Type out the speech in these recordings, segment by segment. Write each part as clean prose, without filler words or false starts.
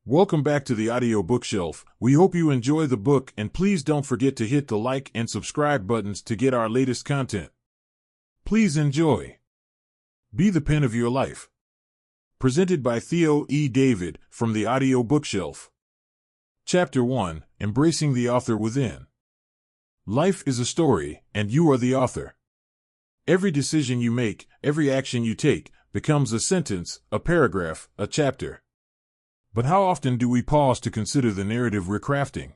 Welcome back to the audio bookshelf. We hope you enjoy the book, and please don't forget to hit the like and subscribe buttons to get our latest content. Please enjoy. Be the pen of your life. Presented by Theo E. David from the audio bookshelf. Chapter 1, Embracing the Author Within. Life is a story, and you are the author. Every decision you make, every action you take, becomes a sentence, a paragraph, a chapter. But how often do we pause to consider the narrative we're crafting?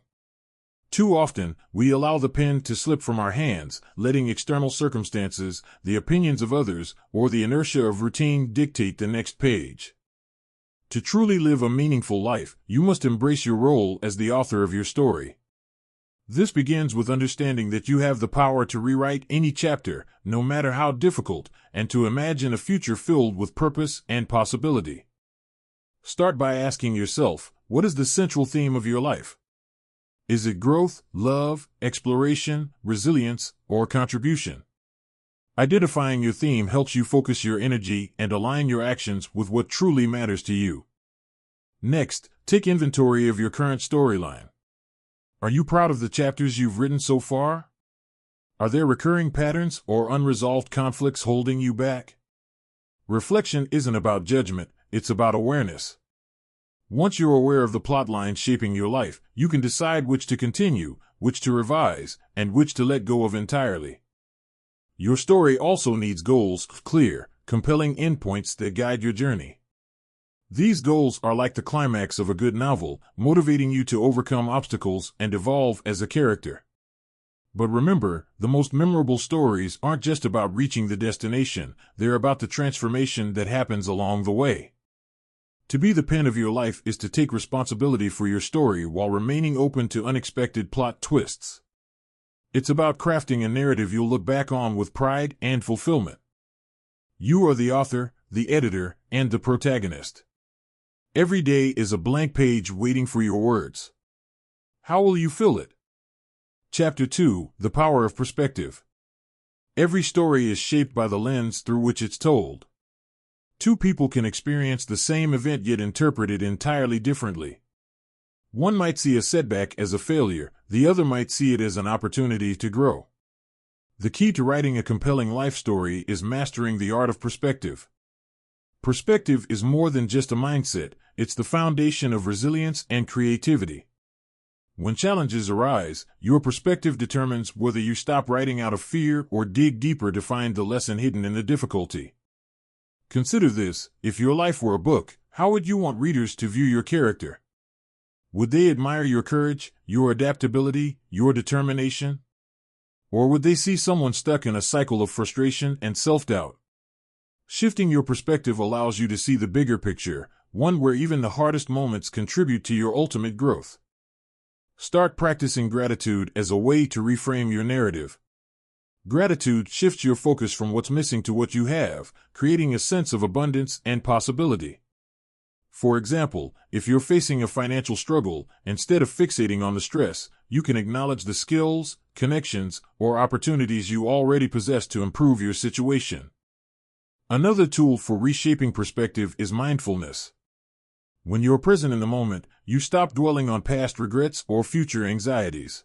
Too often, we allow the pen to slip from our hands, letting external circumstances, the opinions of others, or the inertia of routine dictate the next page. To truly live a meaningful life, you must embrace your role as the author of your story. This begins with understanding that you have the power to rewrite any chapter, no matter how difficult, and to imagine a future filled with purpose and possibility. Start by asking yourself, what is the central theme of your life? Is it growth, love, exploration, resilience, or contribution? Identifying your theme helps you focus your energy and align your actions with what truly matters to you. Next, take inventory of your current storyline. Are you proud of the chapters you've written so far? Are there recurring patterns or unresolved conflicts holding you back? Reflection isn't about judgment, it's about awareness. Once you're aware of the plotline shaping your life, you can decide which to continue, which to revise, and which to let go of entirely. Your story also needs goals, clear, compelling endpoints that guide your journey. These goals are like the climax of a good novel, motivating you to overcome obstacles and evolve as a character. But remember, the most memorable stories aren't just about reaching the destination, they're about the transformation that happens along the way. To be the pen of your life is to take responsibility for your story while remaining open to unexpected plot twists. It's about crafting a narrative you'll look back on with pride and fulfillment. You are the author, the editor, and the protagonist. Every day is a blank page waiting for your words. How will you fill it? Chapter 2, The Power of Perspective. Every story is shaped by the lens through which it's told. Two people can experience the same event yet interpret it entirely differently. One might see a setback as a failure, the other might see it as an opportunity to grow. The key to writing a compelling life story is mastering the art of perspective. Perspective is more than just a mindset, it's the foundation of resilience and creativity. When challenges arise, your perspective determines whether you stop writing out of fear or dig deeper to find the lesson hidden in the difficulty. Consider this, if your life were a book, how would you want readers to view your character? Would they admire your courage, your adaptability, your determination? Or would they see someone stuck in a cycle of frustration and self-doubt? Shifting your perspective allows you to see the bigger picture, one where even the hardest moments contribute to your ultimate growth. Start practicing gratitude as a way to reframe your narrative. Gratitude shifts your focus from what's missing to what you have, creating a sense of abundance and possibility. For example, if you're facing a financial struggle, instead of fixating on the stress, you can acknowledge the skills, connections, or opportunities you already possess to improve your situation. Another tool for reshaping perspective is mindfulness. When you're present in the moment, you stop dwelling on past regrets or future anxieties.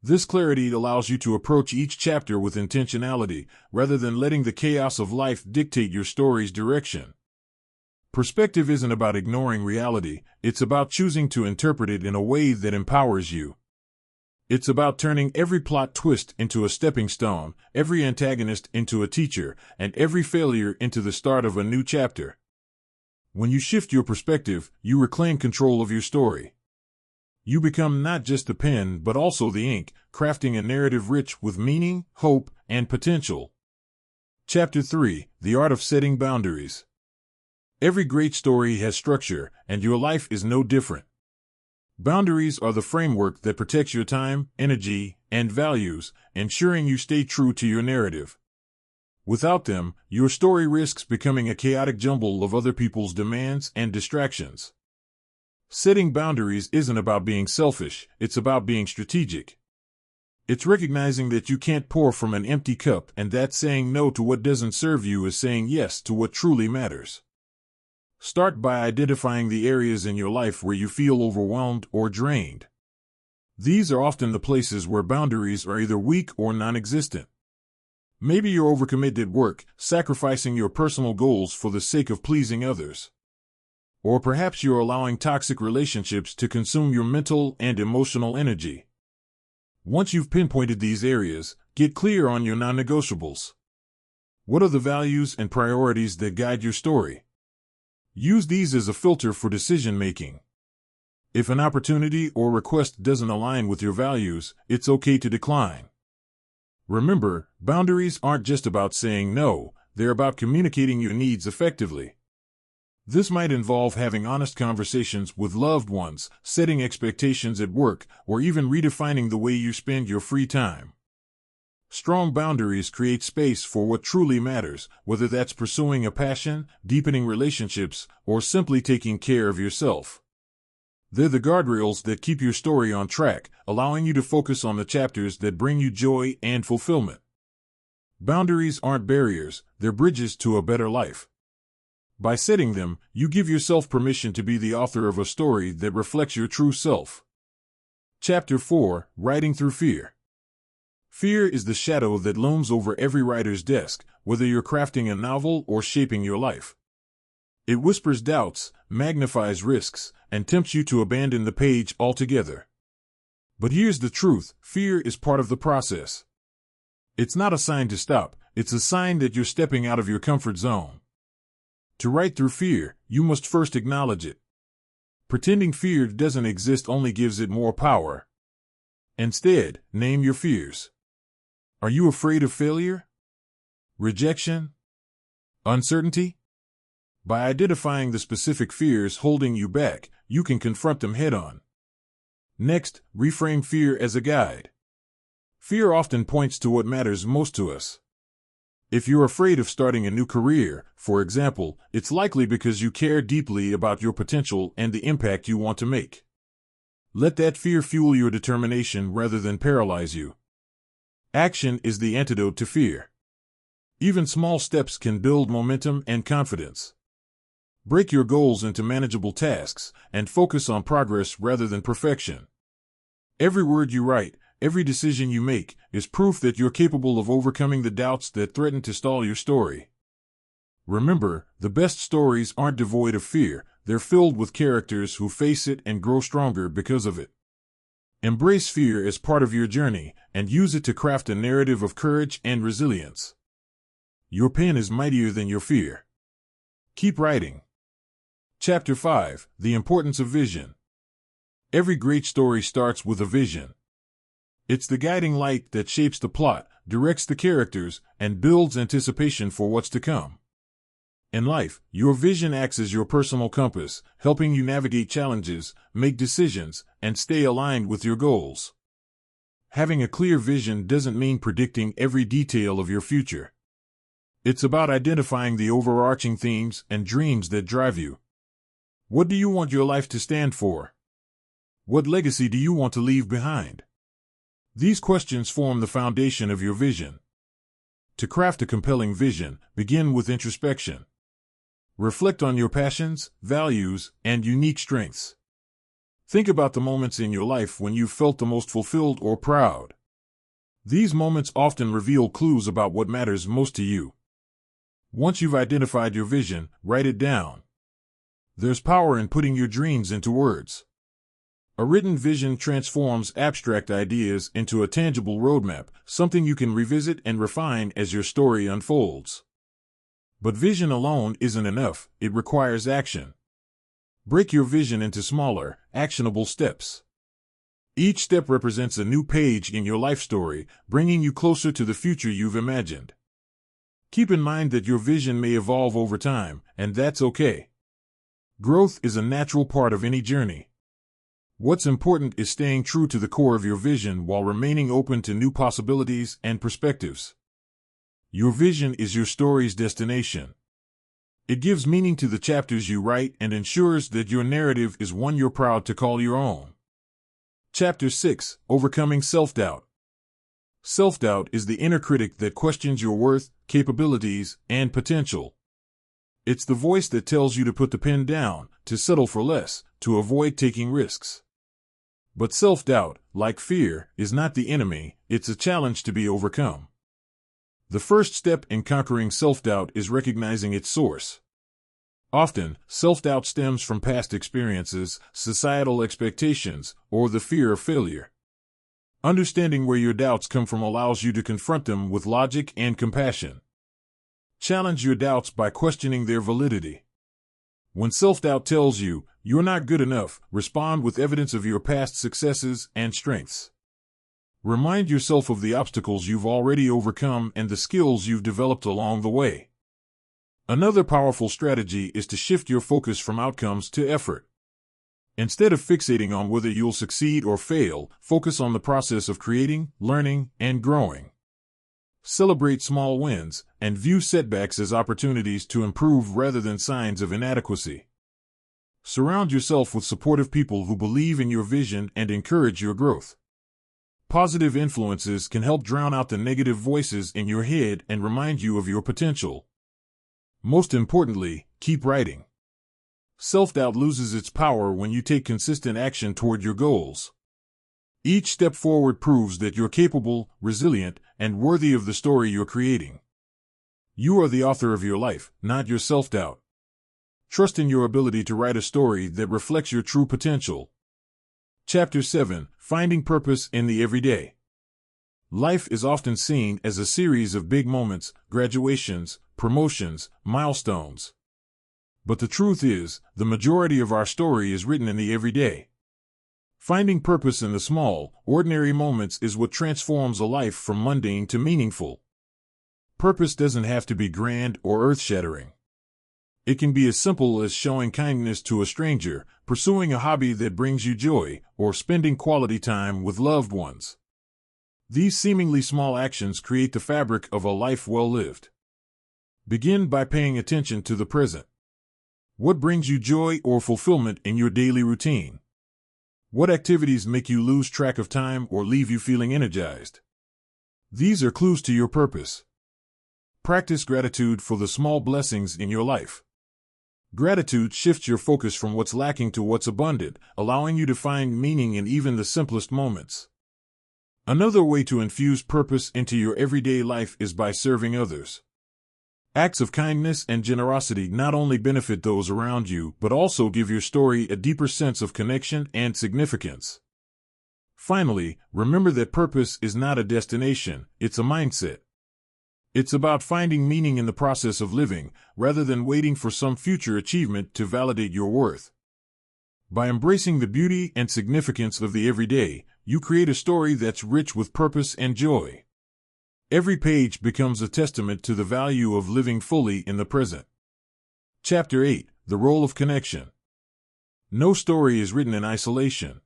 This clarity allows you to approach each chapter with intentionality, rather than letting the chaos of life dictate your story's direction. Perspective isn't about ignoring reality, it's about choosing to interpret it in a way that empowers you. It's about turning every plot twist into a stepping stone, every antagonist into a teacher, and every failure into the start of a new chapter. When you shift your perspective, you reclaim control of your story. You become not just the pen but also the ink, crafting a narrative rich with meaning, hope, and potential. Chapter 3, The Art of Setting Boundaries. Every great story has structure, and your life is no different. Boundaries are the framework that protects your time, energy, and values, ensuring you stay true to your narrative. Without them, your story risks becoming a chaotic jumble of other people's demands and distractions. Setting boundaries isn't about being selfish, it's about being strategic. It's recognizing that you can't pour from an empty cup and that saying no to what doesn't serve you is saying yes to what truly matters. Start by identifying the areas in your life where you feel overwhelmed or drained. These are often the places where boundaries are either weak or non-existent. Maybe you're overcommitted at work, sacrificing your personal goals for the sake of pleasing others. Or perhaps you're allowing toxic relationships to consume your mental and emotional energy. Once you've pinpointed these areas, get clear on your non-negotiables. What are the values and priorities that guide your story? Use these as a filter for decision-making. If an opportunity or request doesn't align with your values, it's okay to decline. Remember, boundaries aren't just about saying no, they're about communicating your needs effectively. This might involve having honest conversations with loved ones, setting expectations at work, or even redefining the way you spend your free time. Strong boundaries create space for what truly matters, whether that's pursuing a passion, deepening relationships, or simply taking care of yourself. They're the guardrails that keep your story on track, allowing you to focus on the chapters that bring you joy and fulfillment. Boundaries aren't barriers, they're bridges to a better life. By setting them, you give yourself permission to be the author of a story that reflects your true self. Chapter 4: Writing Through Fear. Fear is the shadow that looms over every writer's desk, whether you're crafting a novel or shaping your life. It whispers doubts, magnifies risks, and tempts you to abandon the page altogether. But here's the truth: fear is part of the process. It's not a sign to stop, it's a sign that you're stepping out of your comfort zone. To write through fear, you must first acknowledge it. Pretending fear doesn't exist only gives it more power. Instead, name your fears. Are you afraid of failure? Rejection? Uncertainty? By identifying the specific fears holding you back, you can confront them head-on. Next, reframe fear as a guide. Fear often points to what matters most to us. If you're afraid of starting a new career, for example, it's likely because you care deeply about your potential and the impact you want to make. Let that fear fuel your determination rather than paralyze you. Action is the antidote to fear. Even small steps can build momentum and confidence. Break your goals into manageable tasks and focus on progress rather than perfection. Every word you write, every decision you make, is proof that you're capable of overcoming the doubts that threaten to stall your story. Remember, the best stories aren't devoid of fear, they're filled with characters who face it and grow stronger because of it. Embrace fear as part of your journey, and use it to craft a narrative of courage and resilience. Your pen is mightier than your fear. Keep writing. Chapter 5: The Importance of Vision. Every great story starts with a vision. It's the guiding light that shapes the plot, directs the characters, and builds anticipation for what's to come. In life, your vision acts as your personal compass, helping you navigate challenges, make decisions, and stay aligned with your goals. Having a clear vision doesn't mean predicting every detail of your future. It's about identifying the overarching themes and dreams that drive you. What do you want your life to stand for? What legacy do you want to leave behind? These questions form the foundation of your vision. To craft a compelling vision, begin with introspection. Reflect on your passions, values, and unique strengths. Think about the moments in your life when you felt the most fulfilled or proud. These moments often reveal clues about what matters most to you. Once you've identified your vision, write it down. There's power in putting your dreams into words. A written vision transforms abstract ideas into a tangible roadmap, something you can revisit and refine as your story unfolds. But vision alone isn't enough, it requires action. Break your vision into smaller, actionable steps. Each step represents a new page in your life story, bringing you closer to the future you've imagined. Keep in mind that your vision may evolve over time, and that's okay. Growth is a natural part of any journey. What's important is staying true to the core of your vision while remaining open to new possibilities and perspectives. Your vision is your story's destination. It gives meaning to the chapters you write and ensures that your narrative is one you're proud to call your own. Chapter 6: Overcoming Self-Doubt. Self-doubt is the inner critic that questions your worth, capabilities, and potential. It's the voice that tells you to put the pen down, to settle for less, to avoid taking risks. But self-doubt, like fear, is not the enemy, it's a challenge to be overcome. The first step in conquering self-doubt is recognizing its source. Often, self-doubt stems from past experiences, societal expectations, or the fear of failure. Understanding where your doubts come from allows you to confront them with logic and compassion. Challenge your doubts by questioning their validity. When self-doubt tells you, "You're not good enough," respond with evidence of your past successes and strengths. Remind yourself of the obstacles you've already overcome and the skills you've developed along the way. Another powerful strategy is to shift your focus from outcomes to effort. Instead of fixating on whether you'll succeed or fail, focus on the process of creating, learning, and growing. Celebrate small wins, and view setbacks as opportunities to improve rather than signs of inadequacy. Surround yourself with supportive people who believe in your vision and encourage your growth. Positive influences can help drown out the negative voices in your head and remind you of your potential. Most importantly, keep writing. Self-doubt loses its power when you take consistent action toward your goals. Each step forward proves that you're capable, resilient, and worthy of the story you're creating. You are the author of your life, not your self-doubt. Trust in your ability to write a story that reflects your true potential. Chapter 7: Finding Purpose in the Everyday. Life is often seen as a series of big moments, graduations, promotions, milestones. But the truth is, the majority of our story is written in the everyday. Finding purpose in the small, ordinary moments is what transforms a life from mundane to meaningful. Purpose doesn't have to be grand or earth-shattering. It can be as simple as showing kindness to a stranger, pursuing a hobby that brings you joy, or spending quality time with loved ones. These seemingly small actions create the fabric of a life well lived. Begin by paying attention to the present. What brings you joy or fulfillment in your daily routine? What activities make you lose track of time or leave you feeling energized? These are clues to your purpose. Practice gratitude for the small blessings in your life. Gratitude shifts your focus from what's lacking to what's abundant, allowing you to find meaning in even the simplest moments. Another way to infuse purpose into your everyday life is by serving others. Acts of kindness and generosity not only benefit those around you, but also give your story a deeper sense of connection and significance. Finally, remember that purpose is not a destination, it's a mindset. It's about finding meaning in the process of living, rather than waiting for some future achievement to validate your worth. By embracing the beauty and significance of the everyday, you create a story that's rich with purpose and joy. Every page becomes a testament to the value of living fully in the present. Chapter 8: The Role of Connection. No story is written in isolation.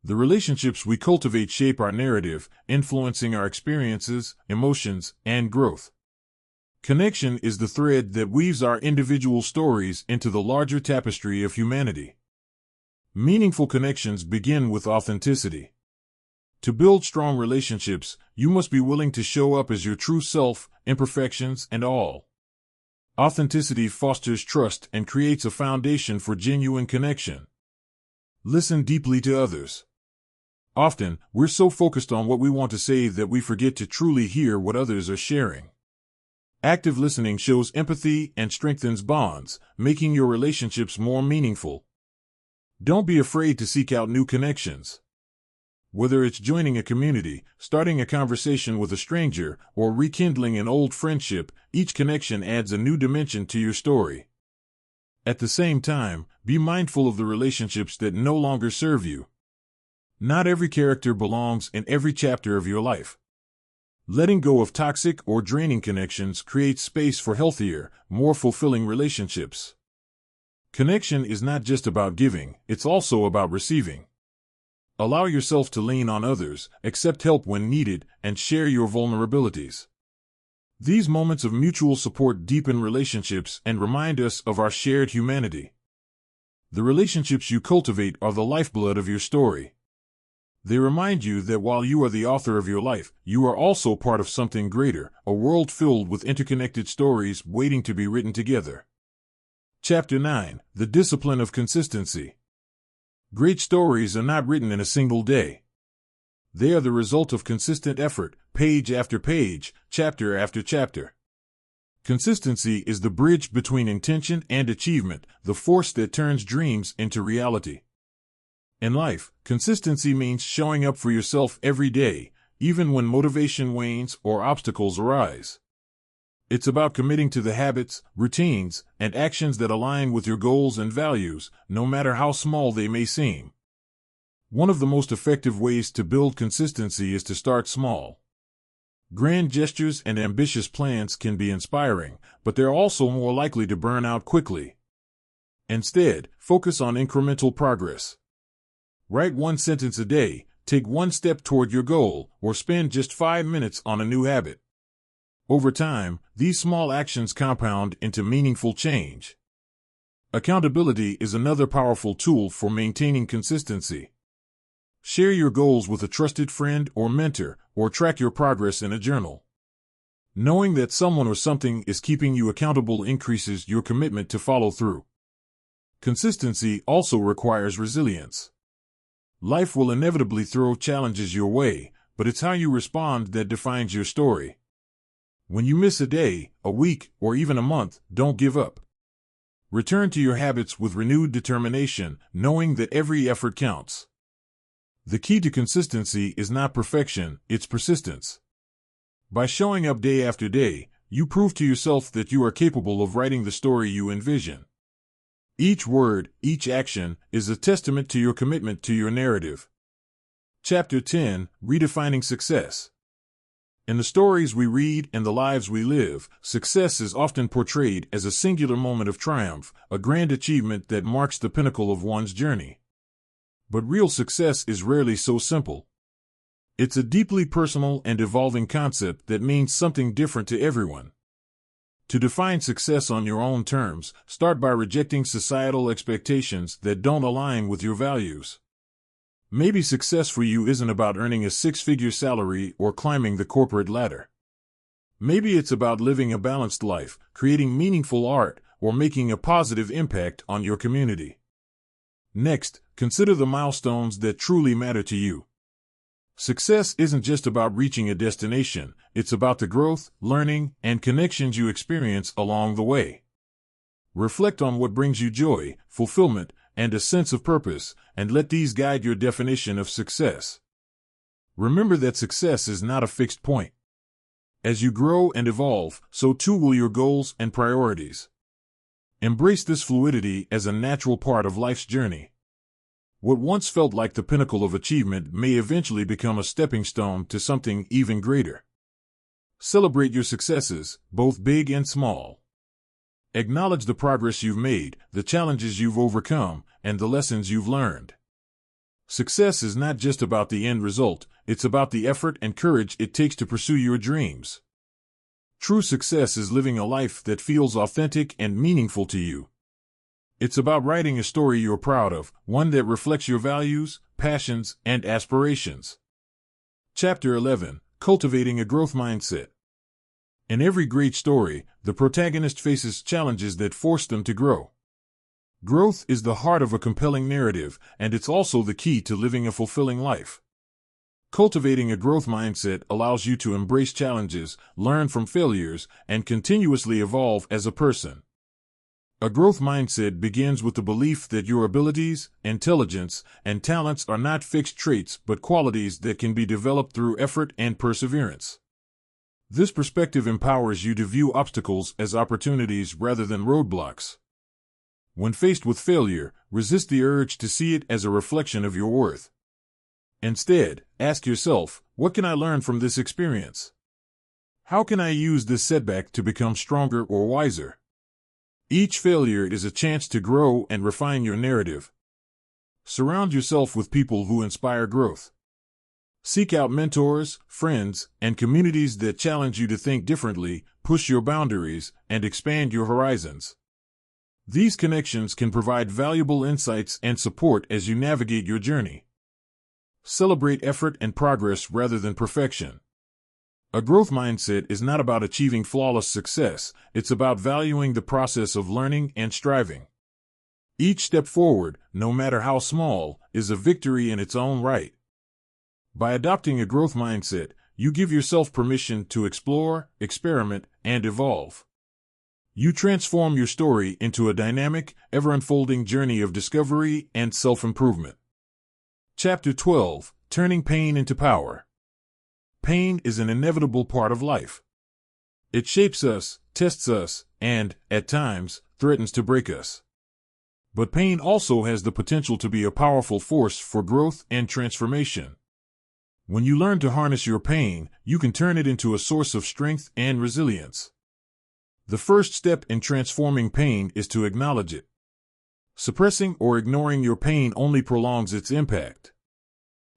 The relationships we cultivate shape our narrative, influencing our experiences, emotions, and growth. Connection is the thread that weaves our individual stories into the larger tapestry of humanity. Meaningful connections begin with authenticity. To build strong relationships, you must be willing to show up as your true self, imperfections and all. Authenticity fosters trust and creates a foundation for genuine connection. Listen deeply to others. Often, we're so focused on what we want to say that we forget to truly hear what others are sharing. Active listening shows empathy and strengthens bonds, making your relationships more meaningful. Don't be afraid to seek out new connections. Whether it's joining a community, starting a conversation with a stranger, or rekindling an old friendship, each connection adds a new dimension to your story. At the same time, be mindful of the relationships that no longer serve you. Not every character belongs in every chapter of your life. Letting go of toxic or draining connections creates space for healthier, more fulfilling relationships. Connection is not just about giving, it's also about receiving. Allow yourself to lean on others, accept help when needed, and share your vulnerabilities. These moments of mutual support deepen relationships and remind us of our shared humanity. The relationships you cultivate are the lifeblood of your story. They remind you that while you are the author of your life, you are also part of something greater, a world filled with interconnected stories waiting to be written together. Chapter 9: The Discipline of Consistency. Great stories are not written in a single day. They are the result of consistent effort, page after page, chapter after chapter. Consistency is the bridge between intention and achievement, the force that turns dreams into reality. In life, consistency means showing up for yourself every day, even when motivation wanes or obstacles arise. It's about committing to the habits, routines, and actions that align with your goals and values, no matter how small they may seem. One of the most effective ways to build consistency is to start small. Grand gestures and ambitious plans can be inspiring, but they're also more likely to burn out quickly. Instead, focus on incremental progress. Write one sentence a day, take one step toward your goal, or spend just 5 minutes on a new habit. Over time, these small actions compound into meaningful change. Accountability is another powerful tool for maintaining consistency. Share your goals with a trusted friend or mentor, or track your progress in a journal. Knowing that someone or something is keeping you accountable increases your commitment to follow through. Consistency also requires resilience. Life will inevitably throw challenges your way, but it's how you respond that defines your story. When you miss a day, a week, or even a month, don't give up. Return to your habits with renewed determination, knowing that every effort counts. The key to consistency is not perfection, it's persistence. By showing up day after day, you prove to yourself that you are capable of writing the story you envision. Each word, each action, is a testament to your commitment to your narrative. Chapter 10: Redefining Success. In the stories we read and the lives we live, success is often portrayed as a singular moment of triumph, a grand achievement that marks the pinnacle of one's journey. But real success is rarely so simple. It's a deeply personal and evolving concept that means something different to everyone. To define success on your own terms, start by rejecting societal expectations that don't align with your values. Maybe success for you isn't about earning a 6-figure salary or climbing the corporate ladder. Maybe it's about living a balanced life, creating meaningful art, or making a positive impact on your community. Next, consider the milestones that truly matter to you. Success isn't just about reaching a destination, it's about the growth, learning, and connections you experience along the way. Reflect on what brings you joy, fulfillment, and a sense of purpose, and let these guide your definition of success. Remember that success is not a fixed point. As you grow and evolve, so too will your goals and priorities. Embrace this fluidity as a natural part of life's journey. What once felt like the pinnacle of achievement may eventually become a stepping stone to something even greater. Celebrate your successes, both big and small. Acknowledge the progress you've made, the challenges you've overcome, and the lessons you've learned. Success is not just about the end result, it's about the effort and courage it takes to pursue your dreams. True success is living a life that feels authentic and meaningful to you. It's about writing a story you're proud of, one that reflects your values, passions, and aspirations. Chapter 11: Cultivating a Growth Mindset. In every great story, the protagonist faces challenges that force them to grow. Growth is the heart of a compelling narrative, and it's also the key to living a fulfilling life. Cultivating a growth mindset allows you to embrace challenges, learn from failures, and continuously evolve as a person. A growth mindset begins with the belief that your abilities, intelligence, and talents are not fixed traits but qualities that can be developed through effort and perseverance. This perspective empowers you to view obstacles as opportunities rather than roadblocks. When faced with failure, resist the urge to see it as a reflection of your worth. Instead, ask yourself, what can I learn from this experience? How can I use this setback to become stronger or wiser? Each failure is a chance to grow and refine your narrative. Surround yourself with people who inspire growth. Seek out mentors, friends, and communities that challenge you to think differently, push your boundaries, and expand your horizons. These connections can provide valuable insights and support as you navigate your journey. Celebrate effort and progress rather than perfection. A growth mindset is not about achieving flawless success, it's about valuing the process of learning and striving. Each step forward, no matter how small, is a victory in its own right. By adopting a growth mindset, you give yourself permission to explore, experiment, and evolve. You transform your story into a dynamic, ever-unfolding journey of discovery and self-improvement. Chapter 12: Turning Pain into Power. Pain is an inevitable part of life. It shapes us, tests us, and, at times, threatens to break us. But pain also has the potential to be a powerful force for growth and transformation. When you learn to harness your pain, you can turn it into a source of strength and resilience. The first step in transforming pain is to acknowledge it. Suppressing or ignoring your pain only prolongs its impact.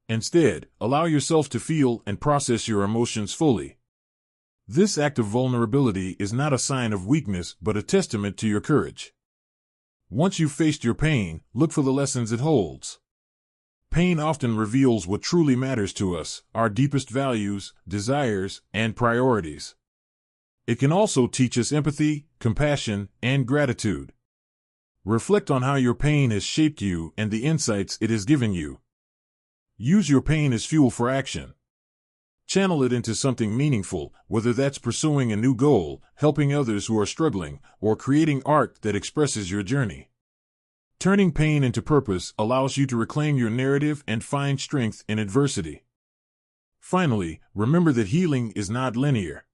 Instead, allow yourself to feel and process your emotions fully. This act of vulnerability is not a sign of weakness but a testament to your courage. Once you've faced your pain, look for the lessons it holds. Pain often reveals what truly matters to us, our deepest values, desires, and priorities. It can also teach us empathy, compassion, and gratitude. Reflect on how your pain has shaped you and the insights it has given you. Use your pain as fuel for action. Channel it into something meaningful, whether that's pursuing a new goal, helping others who are struggling, or creating art that expresses your journey. Turning pain into purpose allows you to reclaim your narrative and find strength in adversity. Finally, remember that healing is not linear.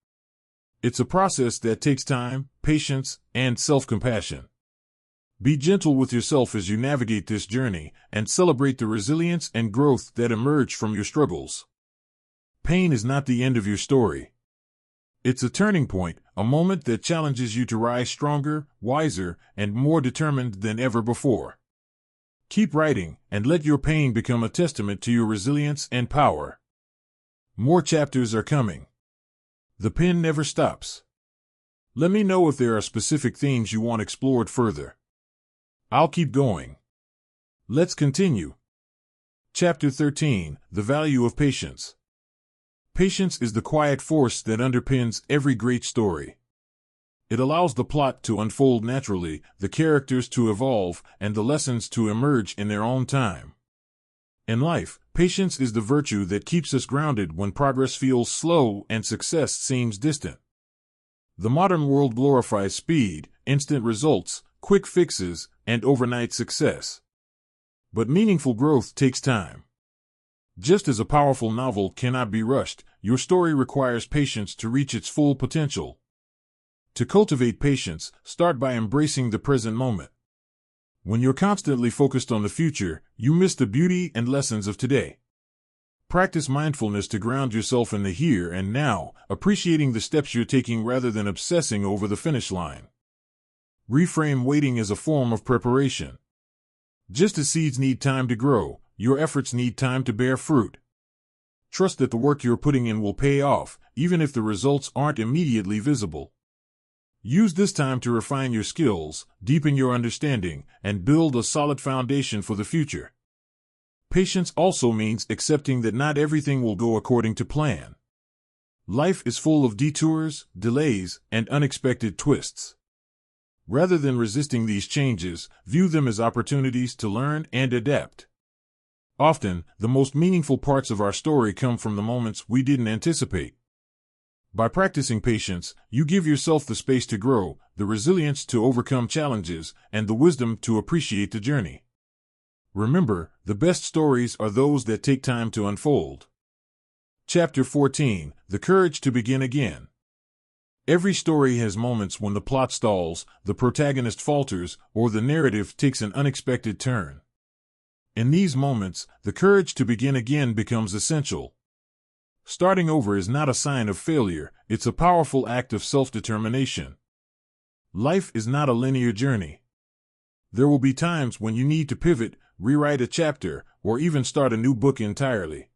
It's a process that takes time, patience, and self-compassion. Be gentle with yourself as you navigate this journey, and celebrate the resilience and growth that emerge from your struggles. Pain is not the end of your story. It's a turning point, a moment that challenges you to rise stronger, wiser, and more determined than ever before. Keep writing, and let your pain become a testament to your resilience and power. More chapters are coming. The pen never stops. Let me know if there are specific themes you want explored further. I'll keep going. Let's continue. Chapter 13: The Value of Patience. Patience is the quiet force that underpins every great story. It allows the plot to unfold naturally, the characters to evolve, and the lessons to emerge in their own time. In life, patience is the virtue that keeps us grounded when progress feels slow and success seems distant. The modern world glorifies speed, instant results, quick fixes, and overnight success. But meaningful growth takes time. Just as a powerful novel cannot be rushed, your story requires patience to reach its full potential. To cultivate patience, start by embracing the present moment. When you're constantly focused on the future, you miss the beauty and lessons of today. Practice mindfulness to ground yourself in the here and now, appreciating the steps you're taking rather than obsessing over the finish line. Reframe waiting as a form of preparation. Just as seeds need time to grow, your efforts need time to bear fruit. Trust that the work you're putting in will pay off, even if the results aren't immediately visible. Use this time to refine your skills, deepen your understanding, and build a solid foundation for the future. Patience also means accepting that not everything will go according to plan. Life is full of detours, delays, and unexpected twists. Rather than resisting these changes, view them as opportunities to learn and adapt. Often, the most meaningful parts of our story come from the moments we didn't anticipate. By practicing patience, you give yourself the space to grow, the resilience to overcome challenges, and the wisdom to appreciate the journey. Remember, the best stories are those that take time to unfold. Chapter 14: The Courage to Begin Again. Every story has moments when the plot stalls, the protagonist falters, or the narrative takes an unexpected turn. In these moments, the courage to begin again becomes essential. Starting over is not a sign of failure, it's a powerful act of self-determination. Life is not a linear journey. There will be times when you need to pivot, rewrite a chapter, or even start a new book entirely.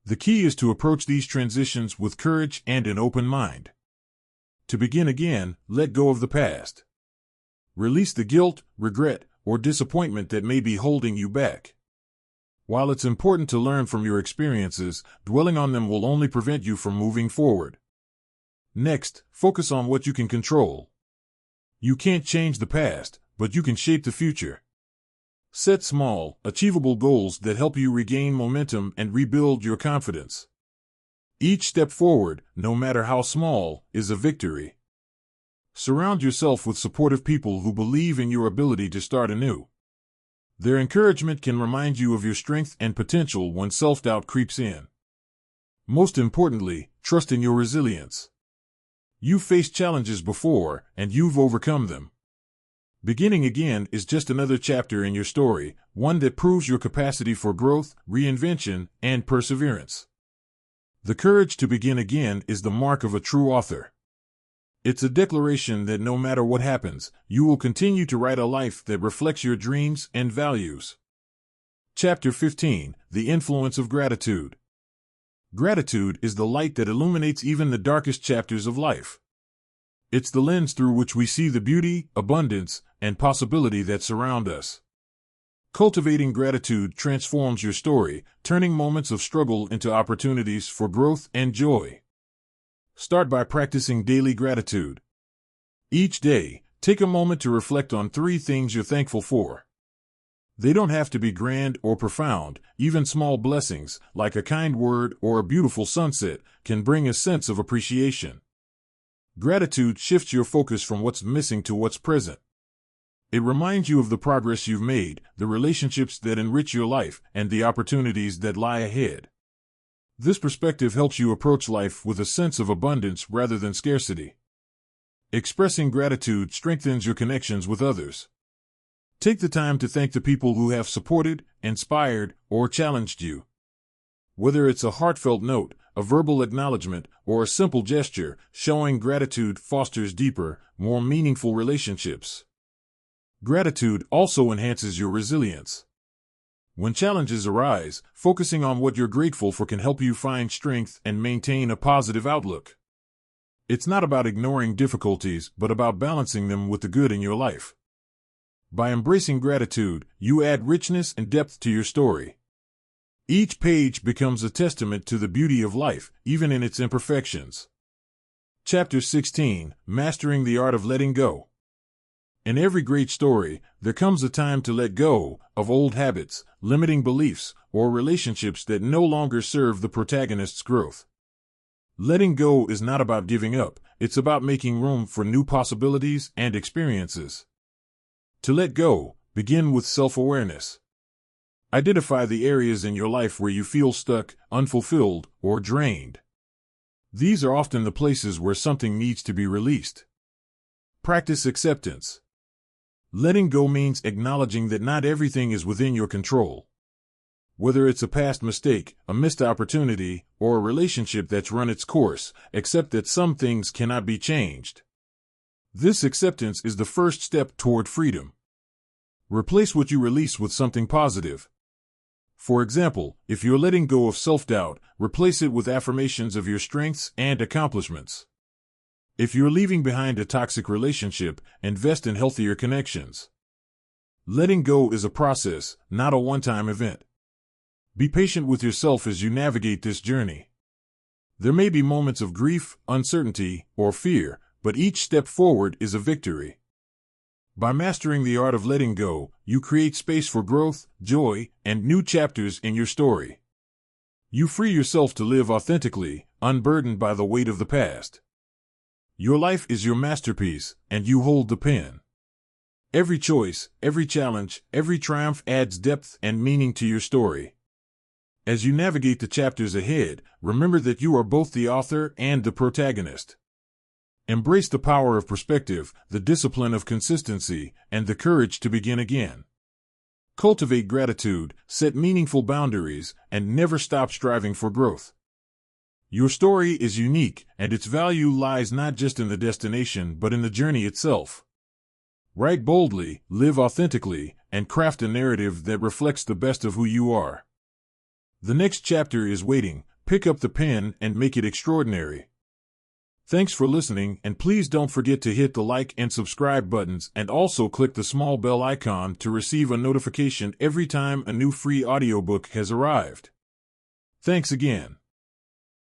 The key is to approach these transitions with courage and an open mind. To begin again, let go of the past. Release the guilt, regret, or disappointment that may be holding you back. While it's important to learn from your experiences, dwelling on them will only prevent you from moving forward. Next, focus on what you can control. You can't change the past, but you can shape the future. Set small, achievable goals that help you regain momentum and rebuild your confidence. Each step forward, no matter how small, is a victory. Surround yourself with supportive people who believe in your ability to start anew. Their encouragement can remind you of your strength and potential when self-doubt creeps in. Most importantly, trust in your resilience. You've faced challenges before, and you've overcome them. Beginning again is just another chapter in your story, one that proves your capacity for growth, reinvention, and perseverance. The courage to begin again is the mark of a true author. It's a declaration that no matter what happens, you will continue to write a life that reflects your dreams and values. Chapter 15: The Influence of Gratitude. Gratitude is the light that illuminates even the darkest chapters of life. It's the lens through which we see the beauty, abundance, and possibility that surround us. Cultivating gratitude transforms your story, turning moments of struggle into opportunities for growth and joy. Start by practicing daily gratitude. Each day, take a moment to reflect on 3 things you're thankful for. They don't have to be grand or profound. Even small blessings, like a kind word or a beautiful sunset, can bring a sense of appreciation. Gratitude shifts your focus from what's missing to what's present. It reminds you of the progress you've made, the relationships that enrich your life, and the opportunities that lie ahead. This perspective helps you approach life with a sense of abundance rather than scarcity. Expressing gratitude strengthens your connections with others. Take the time to thank the people who have supported, inspired, or challenged you. Whether it's a heartfelt note, a verbal acknowledgement, or a simple gesture, showing gratitude fosters deeper, more meaningful relationships. Gratitude also enhances your resilience. When challenges arise, focusing on what you're grateful for can help you find strength and maintain a positive outlook. It's not about ignoring difficulties, but about balancing them with the good in your life. By embracing gratitude, you add richness and depth to your story. Each page becomes a testament to the beauty of life, even in its imperfections. Chapter 16: Mastering the Art of Letting Go. In every great story, there comes a time to let go of old habits, limiting beliefs, or relationships that no longer serve the protagonist's growth. Letting go is not about giving up, it's about making room for new possibilities and experiences. To let go, begin with self-awareness. Identify the areas in your life where you feel stuck, unfulfilled, or drained. These are often the places where something needs to be released. Practice acceptance. Letting go means acknowledging that not everything is within your control. Whether it's a past mistake, a missed opportunity, or a relationship that's run its course, accept that some things cannot be changed. This acceptance is the first step toward freedom. Replace what you release with something positive. For example, if you're letting go of self-doubt, replace it with affirmations of your strengths and accomplishments. If you're leaving behind a toxic relationship, invest in healthier connections. Letting go is a process, not a one-time event. Be patient with yourself as you navigate this journey. There may be moments of grief, uncertainty, or fear, but each step forward is a victory. By mastering the art of letting go, you create space for growth, joy, and new chapters in your story. You free yourself to live authentically, unburdened by the weight of the past. Your life is your masterpiece, and you hold the pen. Every choice, every challenge, every triumph adds depth and meaning to your story. As you navigate the chapters ahead, remember that you are both the author and the protagonist. Embrace the power of perspective, the discipline of consistency, and the courage to begin again. Cultivate gratitude, set meaningful boundaries, and never stop striving for growth. Your story is unique, and its value lies not just in the destination but in the journey itself. Write boldly, live authentically, and craft a narrative that reflects the best of who you are. The next chapter is waiting. Pick up the pen and make it extraordinary. Thanks for listening, and please don't forget to hit the like and subscribe buttons and also click the small bell icon to receive a notification every time a new free audiobook has arrived. Thanks again.